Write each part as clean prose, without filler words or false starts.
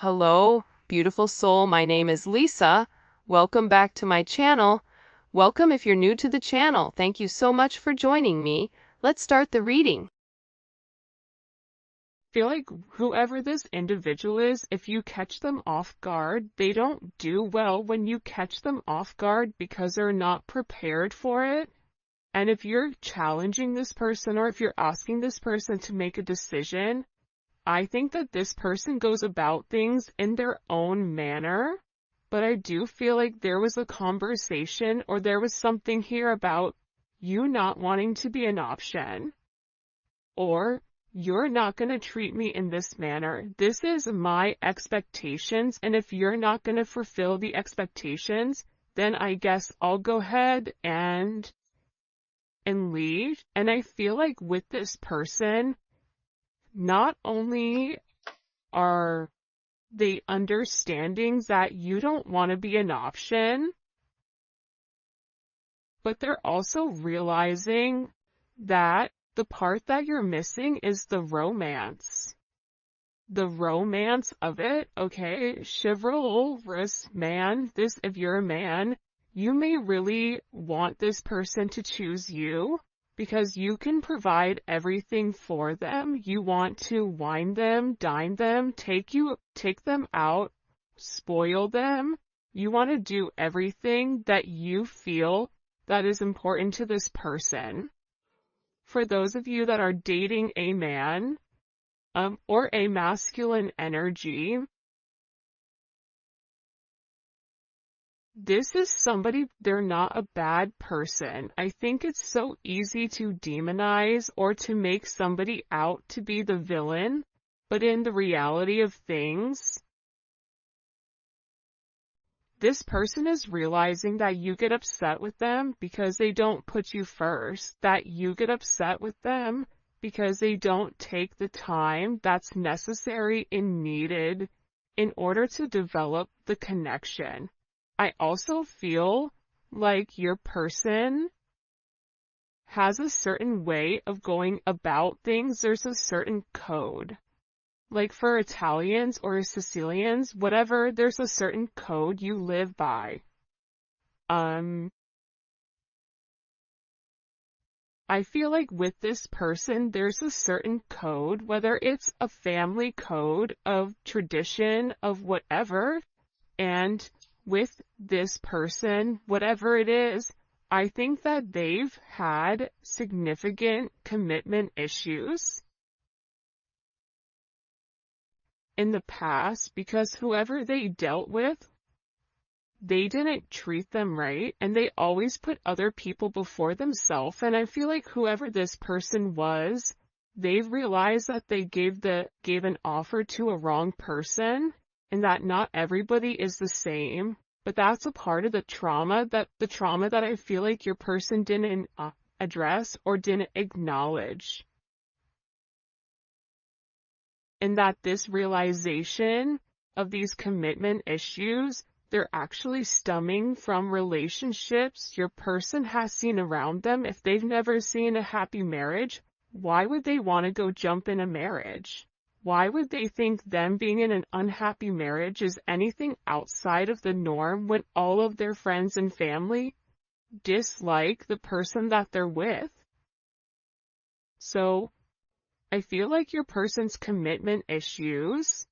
Hello, beautiful soul. My name is Lisa. Welcome back to my channel. Welcome if you're new to the channel. Thank you so much for joining me. Let's start the reading. Feel like whoever this individual is, if you catch them off guard, they don't do well when you catch them off guard because they're not prepared for it. And if you're challenging this person or if you're asking this person to make a decision, I think that this person goes about things in their own manner. But I do feel like there was a conversation or there was something here about you not wanting to be an option, or you're not going to treat me in this manner. This is my expectations, and if you're not going to fulfill the expectations, then I guess I'll go ahead and leave. And I feel like with this person, not only are they understanding that you don't want to be an option, but they're also realizing that the part that you're missing is the romance. The romance of it, okay? Chivalrous man, if you're a man, you may really want this person to choose you because you can provide everything for them. You want to wine them, dine them, take them out, spoil them. You want to do everything that you feel that is important to this person. For those of you that are dating a man, or a masculine energy, this is somebody, they're not a bad person. I think it's so easy to demonize or to make somebody out to be the villain, but in the reality of things, this person is realizing that you get upset with them because they don't put you first, that you get upset with them because they don't take the time that's necessary and needed in order to develop the connection. I also feel like your person has a certain way of going about things. There's a certain code. Like for Italians or Sicilians, whatever, there's a certain code you live by. I feel like with this person, there's a certain code, whether it's a family code of tradition of whatever, and with this person, whatever it is, I think that they've had significant commitment issues in the past because whoever they dealt with, they didn't treat them right, and they always put other people before themselves. And I feel like whoever this person was, they've realized that they gave an offer to a wrong person, and that not everybody is the same. But that's a part of the trauma that I feel like your person didn't address or didn't acknowledge. And that this realization of these commitment issues, they're actually stemming from relationships your person has seen around them. If they've never seen a happy marriage, why would they want to go jump in a marriage? Why would they think them being in an unhappy marriage is anything outside of the norm when all of their friends and family dislike the person that they're with? So I feel like your person's commitment issues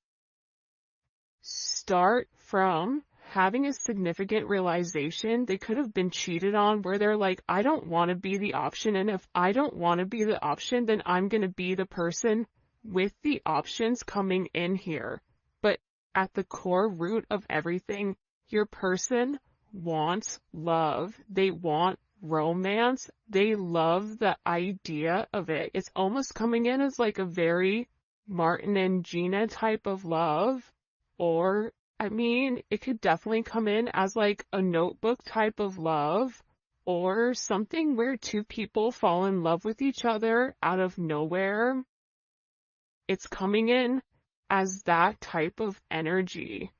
start from having a significant realization they could have been cheated on, where they're like, I don't want to be the option, and if I don't want to be the option, then I'm going to be the person with the options coming in here. But at the core root of everything, your person wants love. They want romance. They love the idea of it. It's almost coming in as like a very Martin and Gina type of love, or I mean, it could definitely come in as like a Notebook type of love, or something where two people fall in love with each other out of nowhere. It's coming in as that type of energy,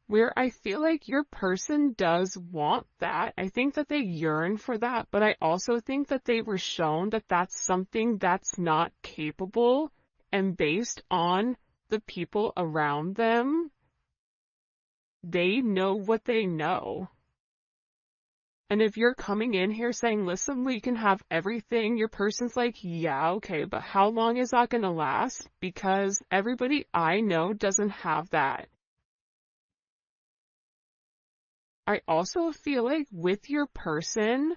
where I feel like your person does want that. I think that they yearn for that, but I also think that they were shown that that's something that's not capable, and based on the people around them, they know what they know. And if you're coming in here saying, listen, we can have everything, your person's like, yeah, okay, but how long is that going to last? Because everybody I know doesn't have that. I also feel like with your person,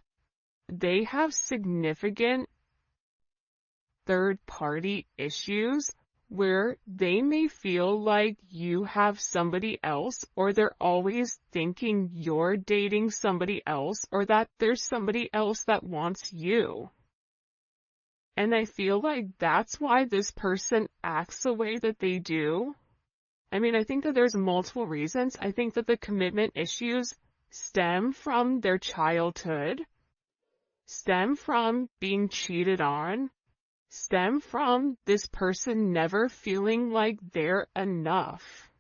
they have significant third-party issues where they may feel like you have somebody else, or they're always thinking you're dating somebody else, or that there's somebody else that wants you. And I feel like that's why this person acts the way that they do. I mean, I think that there's multiple reasons. I think that the commitment issues stem from their childhood, stem from being cheated on, stem from this person never feeling like they're enough.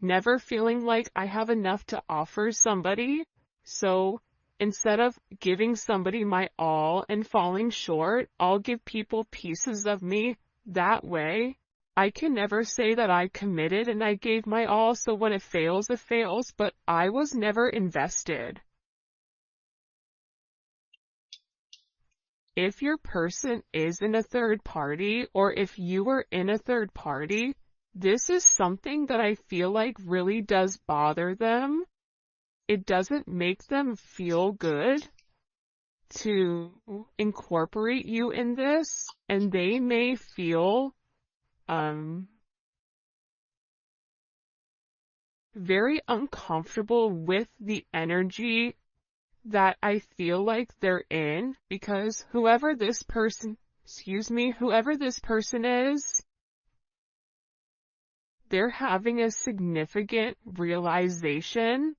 Never feeling like I have enough to offer somebody, so instead of giving somebody my all and falling short, I'll give people pieces of me. That way, I can never say that I committed and I gave my all, so when it fails, but I was never invested. If your person is in a third party, or if you are in a third party, this is something that I feel like really does bother them. It doesn't make them feel good to incorporate you in this, and they may feel very uncomfortable with the energy that I feel like they're in, because whoever this person is, they're having a significant realization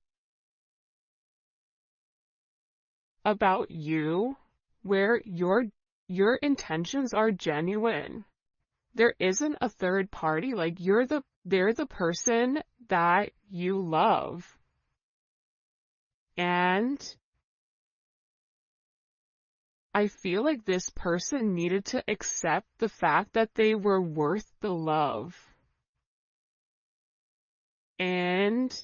about you where your intentions are genuine. There isn't a third party, like they're the person that you love. And I feel like this person needed to accept the fact that they were worth the love. And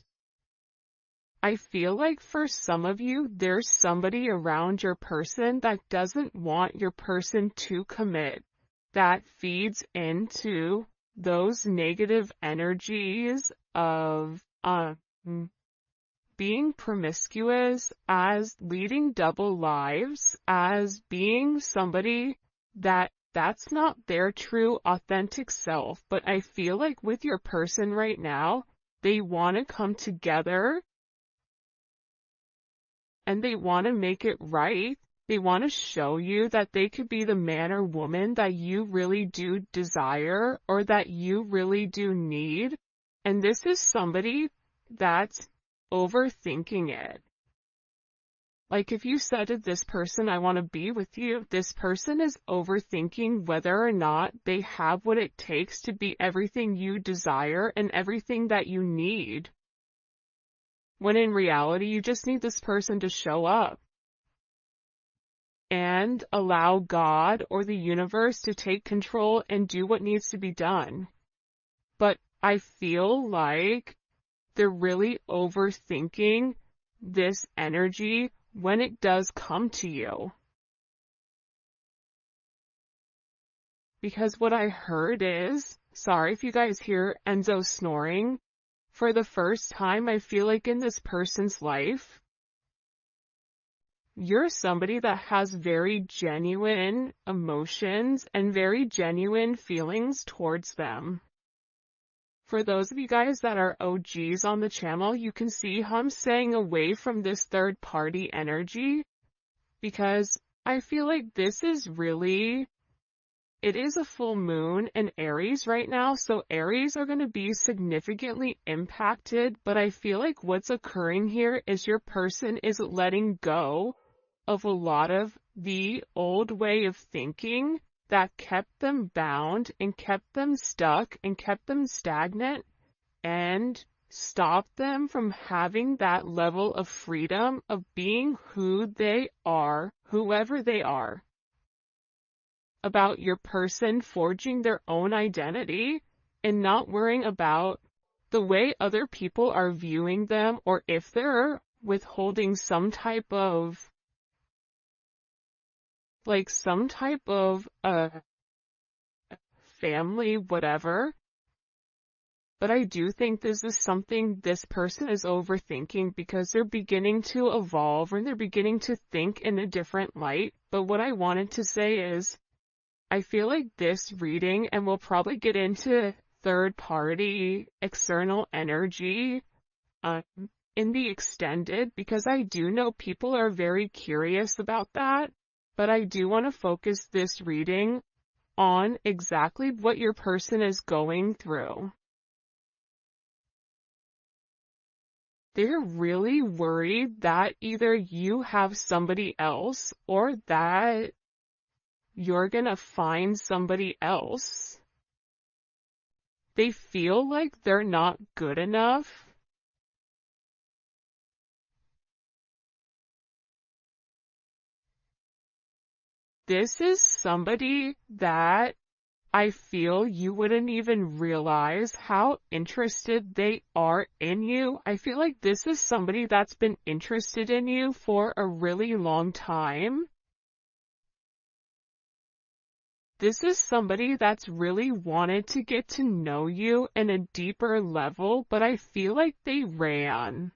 I feel like for some of you, there's somebody around your person that doesn't want your person to commit, that feeds into those negative energies of being promiscuous, as leading double lives, as being somebody that's not their true authentic self. But I feel like with your person right now, they want to come together and they want to make it right. They want to show you that they could be the man or woman that you really do desire, or that you really do need. And this is somebody that's overthinking it. Like if you said to this person, I want to be with you, this person is overthinking whether or not they have what it takes to be everything you desire and everything that you need. When in reality, you just need this person to show up and allow God or the universe to take control and do what needs to be done. But I feel like they're really overthinking this energy when it does come to you. Because what I heard is, sorry if you guys hear Enzo snoring, for the first time I feel like in this person's life, you're somebody that has very genuine emotions and very genuine feelings towards them. For those of you guys that are OGs on the channel, you can see how I'm staying away from this third party energy, because I feel like this is really, it is a full moon in Aries right now, so Aries are going to be significantly impacted, but I feel like what's occurring here is your person is letting go of a lot of the old way of thinking that kept them bound and kept them stuck and kept them stagnant and stopped them from having that level of freedom of being who they are, whoever they are. about your person forging their own identity and not worrying about the way other people are viewing them, or if they're withholding some type of family, whatever. But I do think this is something this person is overthinking because they're beginning to evolve and they're beginning to think in a different light. But what I wanted to say is, I feel like this reading, and we'll probably get into third party external energy in the extended, because I do know people are very curious about that. But I do want to focus this reading on exactly what your person is going through. They're really worried that either you have somebody else or that you're gonna find somebody else. They feel like they're not good enough. This is somebody that I feel you wouldn't even realize how interested they are in you. I feel like this is somebody that's been interested in you for a really long time. This is somebody that's really wanted to get to know you in a deeper level, but I feel like they ran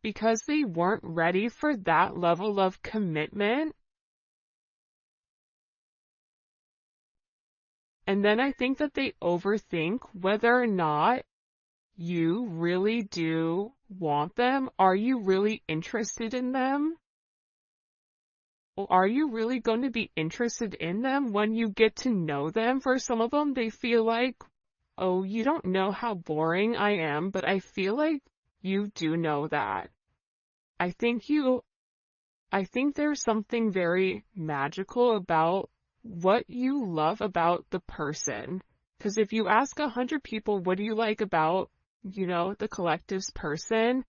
because they weren't ready for that level of commitment. And then I think that they overthink whether or not you really do want them. Are you really interested in them? Or are you really going to be interested in them when you get to know them? For some of them, they feel like, oh, you don't know how boring I am, but I feel like you do know that. I think there's something very magical about what you love about the person. Because if you ask 100 people, what do you like about, the collective's person,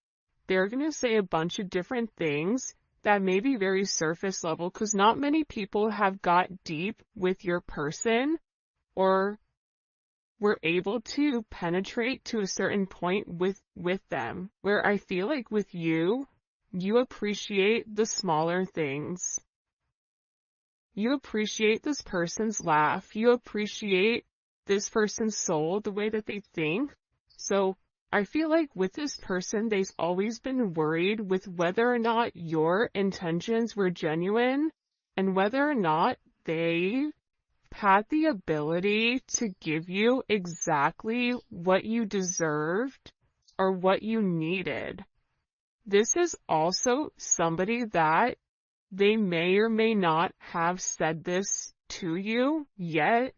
they're going to say a bunch of different things that may be very surface level, because not many people have got deep with your person or were able to penetrate to a certain point with them, where I feel like with you, you appreciate the smaller things. You appreciate this person's laugh. You appreciate this person's soul, the way that they think. So I feel like with this person, they've always been worried with whether or not your intentions were genuine and whether or not they had the ability to give you exactly what you deserved or what you needed. This is also somebody that they may or may not have said this to you yet,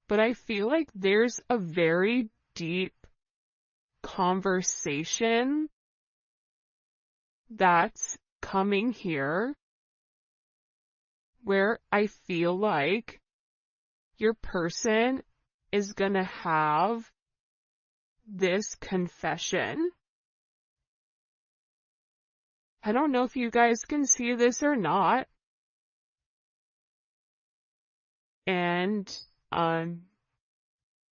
but I feel like there's a very deep conversation that's coming here where I feel like your person is gonna have this confession. I don't know if you guys can see this or not. And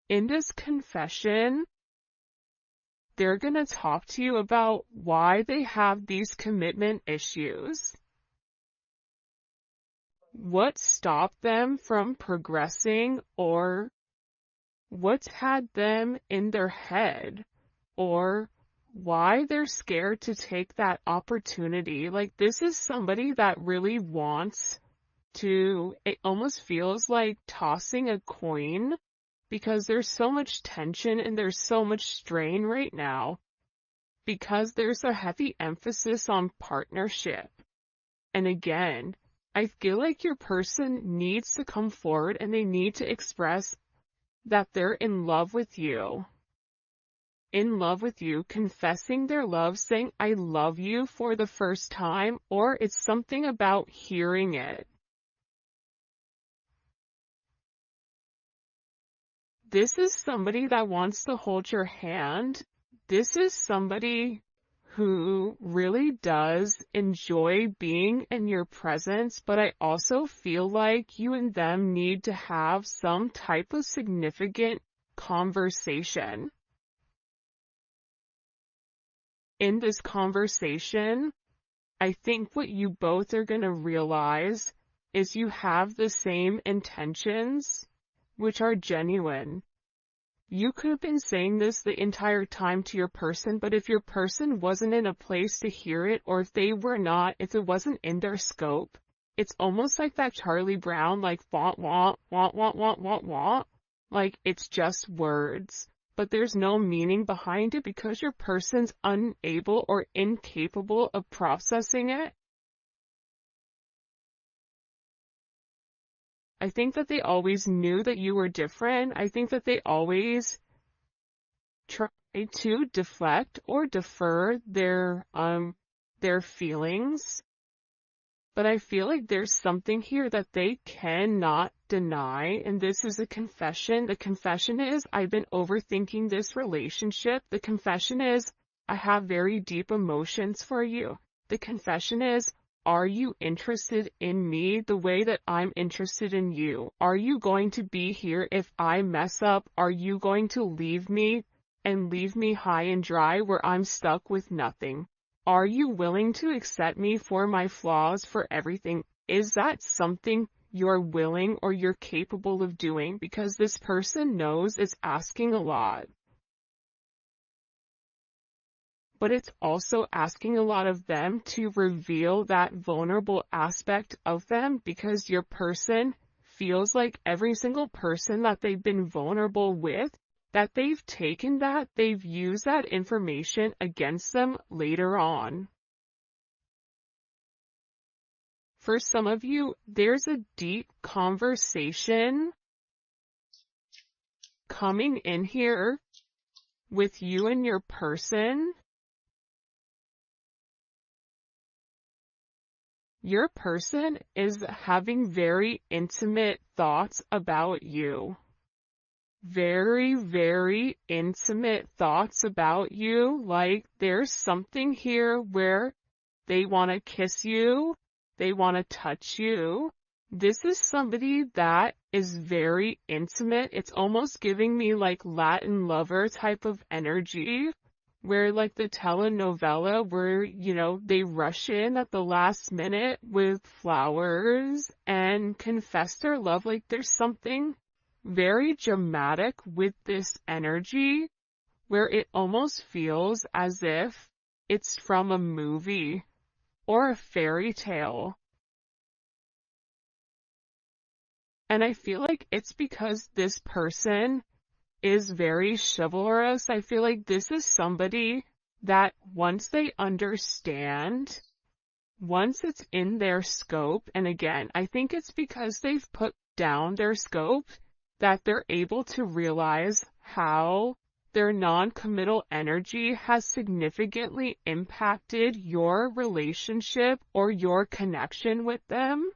in this confession, they're going to talk to you about why they have these commitment issues. What stopped them from progressing, or what's had them in their head, or why they're scared to take that opportunity. Like, this is somebody that really wants to, it almost feels like tossing a coin, because there's so much tension and there's so much strain right now, because there's a heavy emphasis on partnership. And again, I feel like your person needs to come forward and they need to express that they're in love with you. In love with you, confessing their love, saying, I love you for the first time, or it's something about hearing it. This is somebody that wants to hold your hand. This is somebody who really does enjoy being in your presence, but I also feel like you and them need to have some type of significant conversation. In this conversation, I think what you both are going to realize is you have the same intentions, which are genuine. You could have been saying this the entire time to your person, but if your person wasn't in a place to hear it, or if it wasn't in their scope, it's almost like that Charlie Brown, like, want, want, want, want, want, want, want. Like, it's just words, but there's no meaning behind it because your person's unable or incapable of processing it. I think that they always knew that you were different. I think that they always try to deflect or defer their feelings. But I feel like there's something here that they cannot deny, and this is a confession. The confession is, I've been overthinking this relationship. The confession is, I have very deep emotions for you. The confession is, are you interested in me the way that I'm interested in you? Are you going to be here if I mess up? Are you going to leave me and leave me high and dry where I'm stuck with nothing? Are you willing to accept me for my flaws, for everything? Is that something you're willing or you're capable of doing? Because this person knows it's asking a lot. But it's also asking a lot of them to reveal that vulnerable aspect of them, because your person feels like every single person that they've been vulnerable with, that they've taken that, they've used that information against them later on. For some of you, there's a deep conversation coming in here with you and your person. Your person is having very intimate thoughts about you. Very, very intimate thoughts about you. Like, there's something here where they want to kiss you. They want to touch you. This is somebody that is very intimate. It's almost giving me like Latin lover type of energy, where like the telenovela where, they rush in at the last minute with flowers and confess their love. Like, there's something very dramatic with this energy where it almost feels as if it's from a movie or a fairy tale. And I feel like it's because this person is very chivalrous. I feel like this is somebody that once they understand, once it's in their scope, and again, I think it's because they've put down their scope, that they're able to realize how their non-committal energy has significantly impacted your relationship or your connection with them.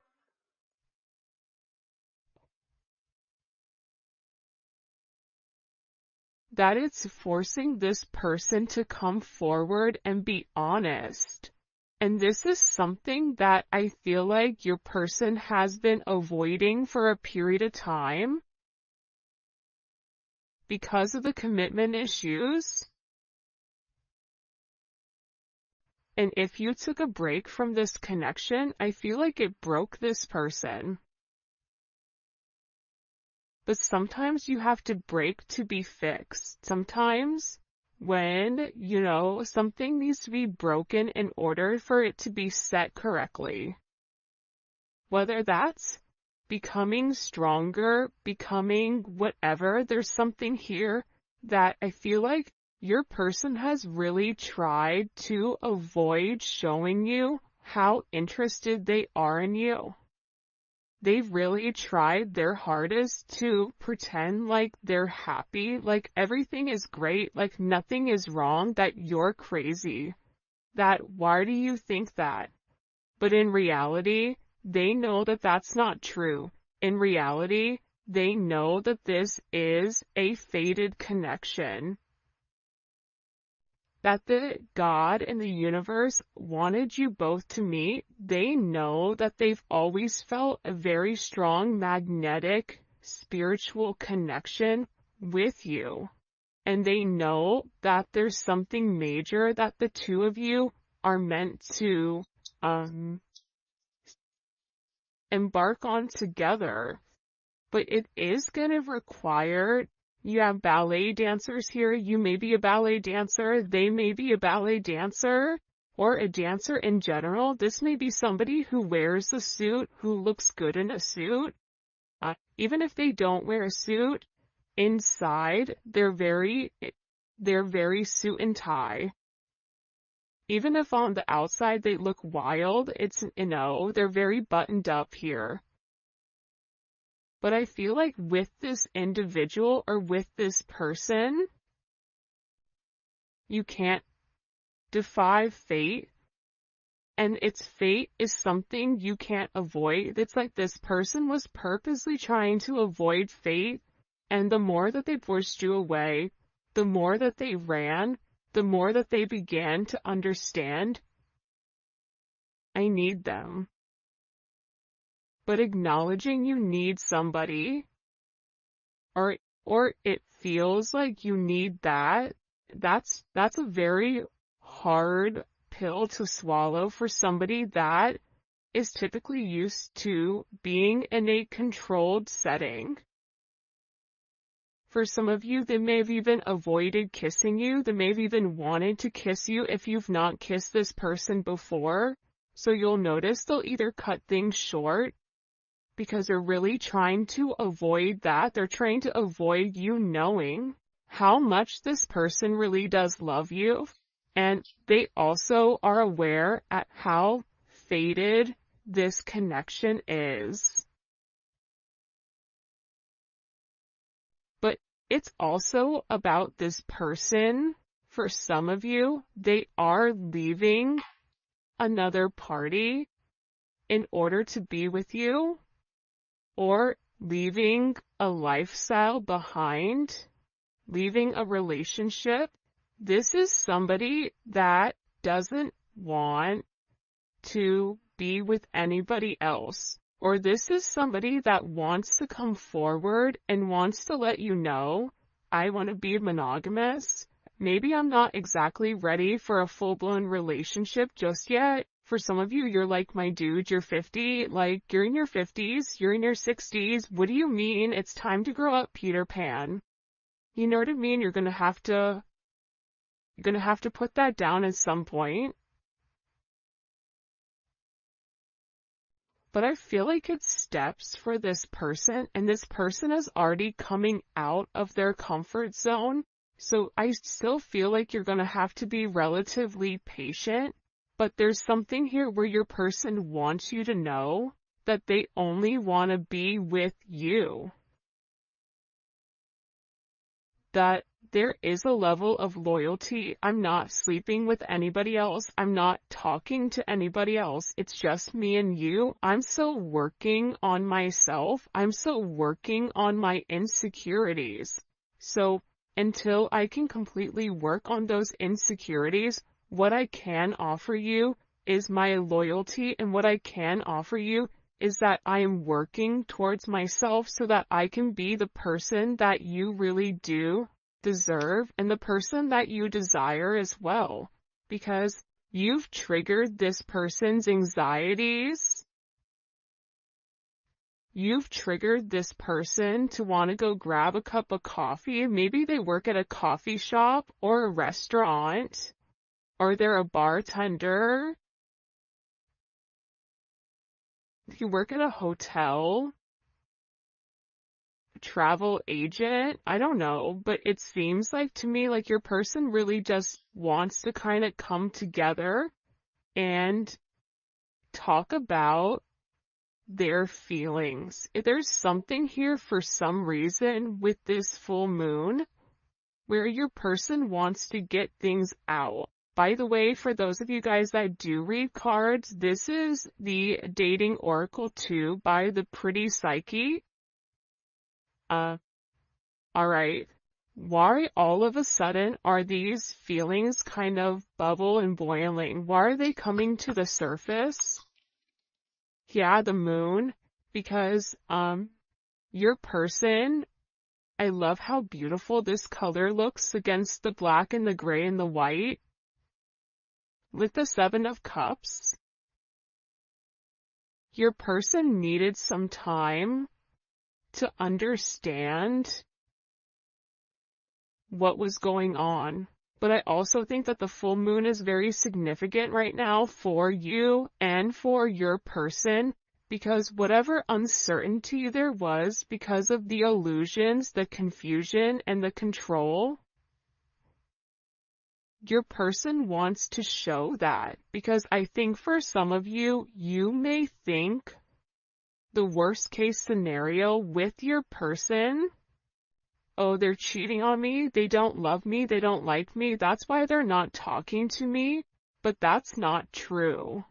That it's forcing this person to come forward and be honest. And this is something that I feel like your person has been avoiding for a period of time because of the commitment issues. And if you took a break from this connection, I feel like it broke this person. But sometimes you have to break to be fixed. Sometimes when, something needs to be broken in order for it to be set correctly. Whether that's becoming stronger, becoming whatever, there's something here that I feel like your person has really tried to avoid showing you how interested they are in you. They've really tried their hardest to pretend like they're happy, like everything is great, like nothing is wrong, that you're crazy. That why do you think that? But in reality, they know that that's not true. In reality, they know that this is a fated connection. that the God and the universe wanted you both to meet. They know that they've always felt a very strong magnetic spiritual connection with you. And they know that there's something major that the two of you are meant to embark on together. But it is going to require, you have ballet dancers here, you may be a ballet dancer, they may be a ballet dancer, or a dancer in general. This may be somebody who wears a suit, who looks good in a suit. Even if they don't wear a suit, inside, they're very suit and tie. Even if on the outside they look wild, they're very buttoned up here. But I feel like with this individual or with this person, you can't defy fate. And its fate is something you can't avoid. It's like this person was purposely trying to avoid fate. And the more that they pushed you away, the more that they ran, the more that they began to understand, I need them. But acknowledging you need somebody, or it feels like you need that's a very hard pill to swallow for somebody that is typically used to being in a controlled setting. For some of you, they may have even avoided kissing you. They may have even wanted to kiss you if you've not kissed this person before. So you'll notice they'll either cut things short because they're really trying to avoid that. They're trying to avoid you knowing how much this person really does love you. And they also are aware at how faded this connection is. But it's also about this person. For some of you, they are leaving another party in order to be with you, or leaving a lifestyle behind, leaving a relationship. This is somebody that doesn't want to be with anybody else. Or this is somebody that wants to come forward and wants to let you know, I want to be monogamous. Maybe I'm not exactly ready for a full-blown relationship just yet. For some of you, you're like, my dude, you're 50, like, you're in your 50s, you're in your 60s. What do you mean? It's time to grow up, Peter Pan. You know what I mean? You're gonna have to put that down at some point. But I feel like it's steps for this person, and this person is already coming out of their comfort zone. So I still feel like you're gonna have to be relatively patient. But there's something here where your person wants you to know that they only want to be with you. That there is a level of loyalty. I'm not sleeping with anybody else. I'm not talking to anybody else. It's just me and you. I'm still working on myself. I'm still working on my insecurities. So until I can completely work on those insecurities, what I can offer you is my loyalty, and what I can offer you is that I am working towards myself so that I can be the person that you really do deserve and the person that you desire as well. Because you've triggered this person's anxieties. You've triggered this person to want to go grab a cup of coffee. Maybe they work at a coffee shop or a restaurant. Or they're a bartender. You work at a hotel. A travel agent. I don't know. But it seems like to me like your person really just wants to kind of come together and talk about their feelings. If there's something here for some reason with this full moon where your person wants to get things out. By the way, for those of you guys that do read cards, this is the Dating Oracle 2 by the Pretty Psyche. Alright. Why all of a sudden are these feelings kind of bubble and boiling? Why are they coming to the surface? Yeah, the moon, because your person, I love how beautiful this color looks against the black and the gray and the white. With the Seven of Cups, your person needed some time to understand what was going on. But I also think that the full moon is very significant right now for you and for your person, because whatever uncertainty there was because of the illusions, the confusion, and the control, your person wants to show that. Because I think for some of you, you may think the worst case scenario with your person, oh, they're cheating on me, they don't love me, they don't like me, that's why they're not talking to me. But that's not true.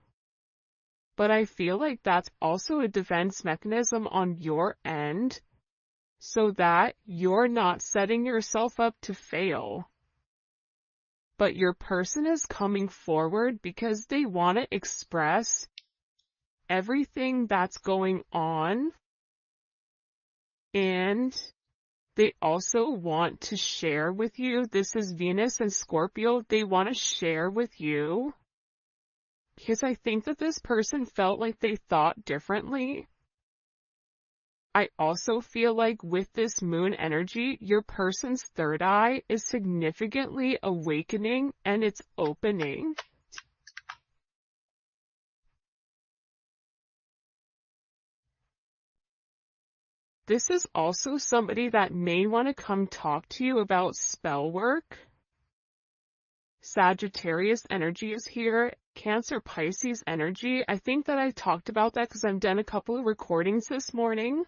But I feel like that's also a defense mechanism on your end, so that you're not setting yourself up to fail. But your person is coming forward because they want to express everything that's going on, and they also want to share with you. This is Venus and Scorpio. They want to share with you because I think that this person felt like they thought differently. I also feel like with this moon energy, your person's third eye is significantly awakening and it's opening. This is also somebody that may want to come talk to you about spell work. Sagittarius energy is here. Cancer, Pisces energy. I think that I talked about that because I've done a couple of recordings this morning.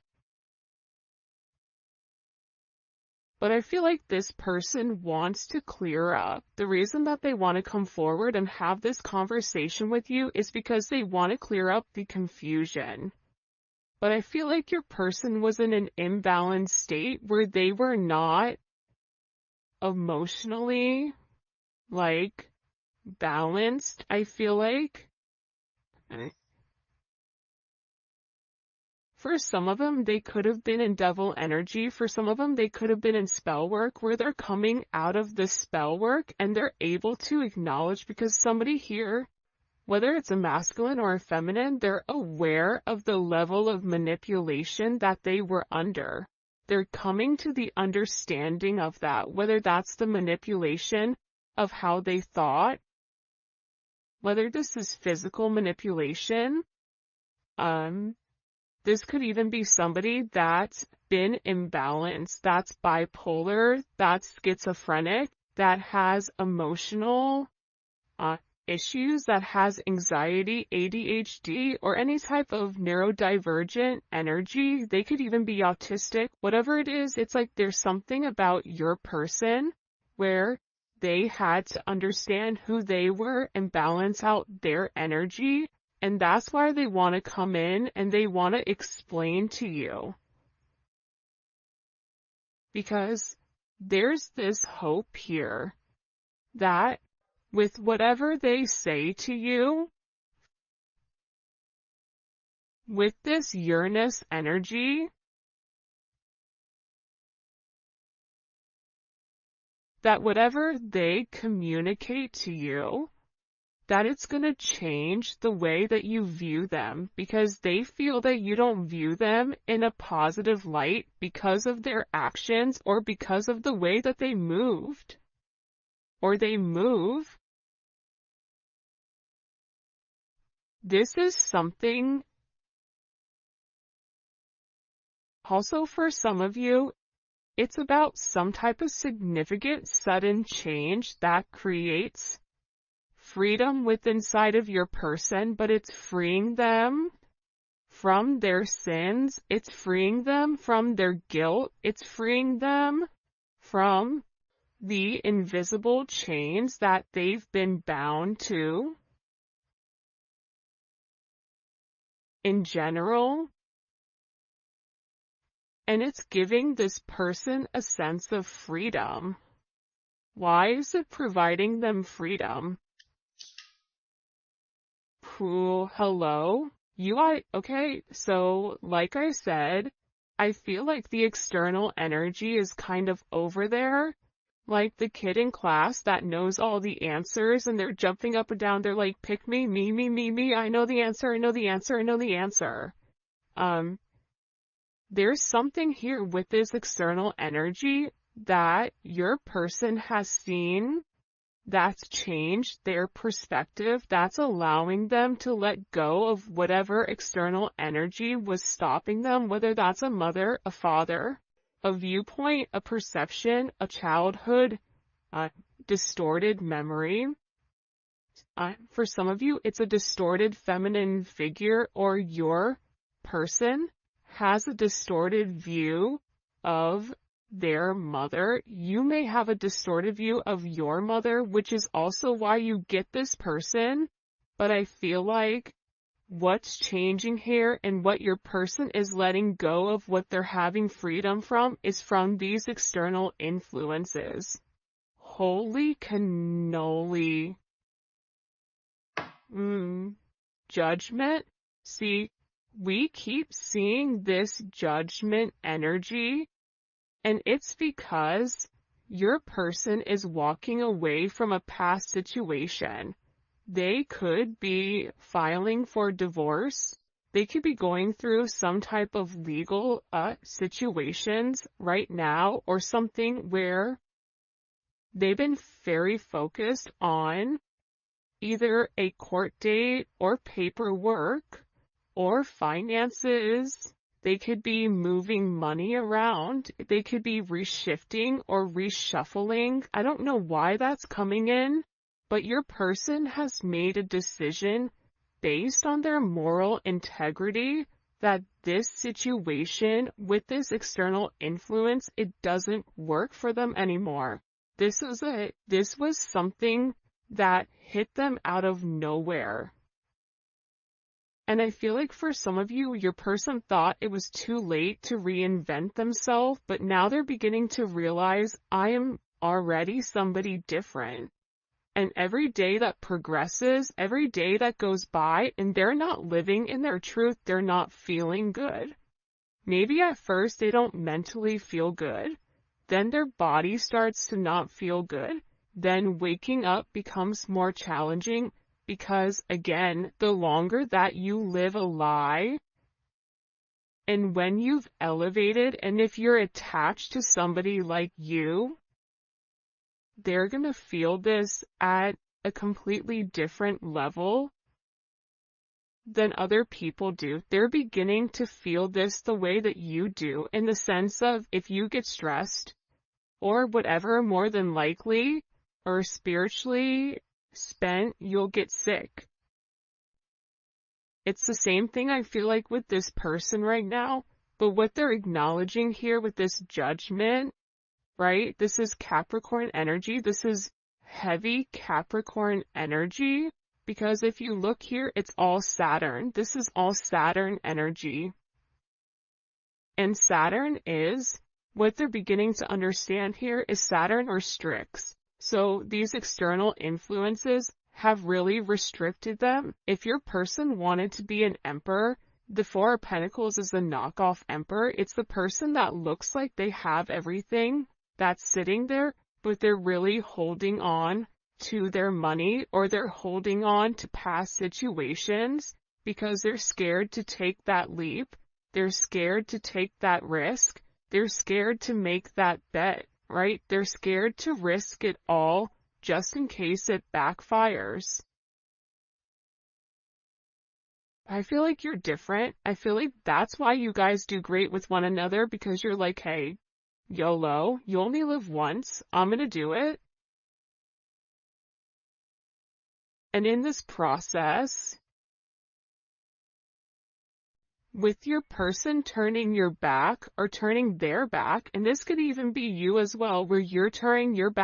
But I feel like this person wants to clear up. The reason that they want to come forward and have this conversation with you is because they want to clear up the confusion. But I feel like your person was in an imbalanced state where they were not emotionally, balanced, I feel like. For some of them, they could have been in devil energy. For some of them, they could have been in spell work, where they're coming out of the spell work and they're able to acknowledge, because somebody here, whether it's a masculine or a feminine, they're aware of the level of manipulation that they were under. They're coming to the understanding of that, whether that's the manipulation of how they thought, whether this is physical manipulation. This could even be somebody that's been imbalanced, that's bipolar, that's schizophrenic, that has emotional issues, that has anxiety, ADHD, or any type of neurodivergent energy. They could even be autistic. Whatever it is, it's like there's something about your person where they had to understand who they were and balance out their energy. And that's why they want to come in and they want to explain to you. Because there's this hope here that with whatever they say to you, with this Uranus energy, that whatever they communicate to you, that it's going to change the way that you view them, because they feel that you don't view them in a positive light because of their actions or because of the way that they moved or they move. This is something also for some of you. It's about some type of significant sudden change that creates freedom within inside of your person, but it's freeing them from their sins, it's freeing them from their guilt, it's freeing them from the invisible chains that they've been bound to. In general, and it's giving this person a sense of freedom. Why is it providing them freedom? Hello? Okay, so like I said, I feel like the external energy is kind of over there, like the kid in class that knows all the answers and they're jumping up and down, they're like, pick me, me, I know the answer, I know the answer, I know the answer. There's something here with this external energy that your person has seen that's changed their perspective, that's allowing them to let go of whatever external energy was stopping them, whether that's a mother, a father, a viewpoint, a perception, a childhood, a distorted memory. For some of you, it's a distorted feminine figure, or your person has a distorted view of their mother. You may have a distorted view of your mother, which is also why you get this person. But I feel like what's changing here and what your person is letting go of, what they're having freedom from, is from these external influences. Holy cannoli. Judgment. See, we keep seeing this judgment energy, and it's because your person is walking away from a past situation. They could be filing for divorce. They could be going through some type of legal situations right now, or something where they've been very focused on either a court date or paperwork or finances. They could be moving money around. They could be reshifting or reshuffling. I don't know why that's coming in, but your person has made a decision based on their moral integrity that this situation with this external influence, it doesn't work for them anymore. This was something that hit them out of nowhere. And I feel like for some of you, your person thought it was too late to reinvent themselves, but now they're beginning to realize, I am already somebody different. And every day that progresses, every day that goes by, and they're not living in their truth, they're not feeling good. Maybe at first they don't mentally feel good. Then their body starts to not feel good. Then waking up becomes more challenging because, again, the longer that you live a lie, and when you've elevated, and if you're attached to somebody like you, they're going to feel this at a completely different level than other people do. They're beginning to feel this the way that you do, in the sense of if you get stressed or whatever, more than likely, or spiritually spent, you'll get sick. It's the same thing I feel like with this person right now, but what they're acknowledging here with this judgment, right? This is Capricorn energy. This is heavy Capricorn energy, because if you look here, it's all Saturn. This is all Saturn energy. And Saturn is, what they're beginning to understand here is Saturn restricts. So these external influences have really restricted them. If your person wanted to be an emperor, the Four of Pentacles is the knockoff emperor. It's the person that looks like they have everything that's sitting there, but they're really holding on to their money, or they're holding on to past situations because they're scared to take that leap. They're scared to take that risk. They're scared to make that bet, right? They're scared to risk it all just in case it backfires. I feel like you're different. I feel like that's why you guys do great with one another, because you're like, hey, YOLO, you only live once. I'm gonna do it. And in this process, with your person turning your back or turning their back, and this could even be you as well, where you're turning your back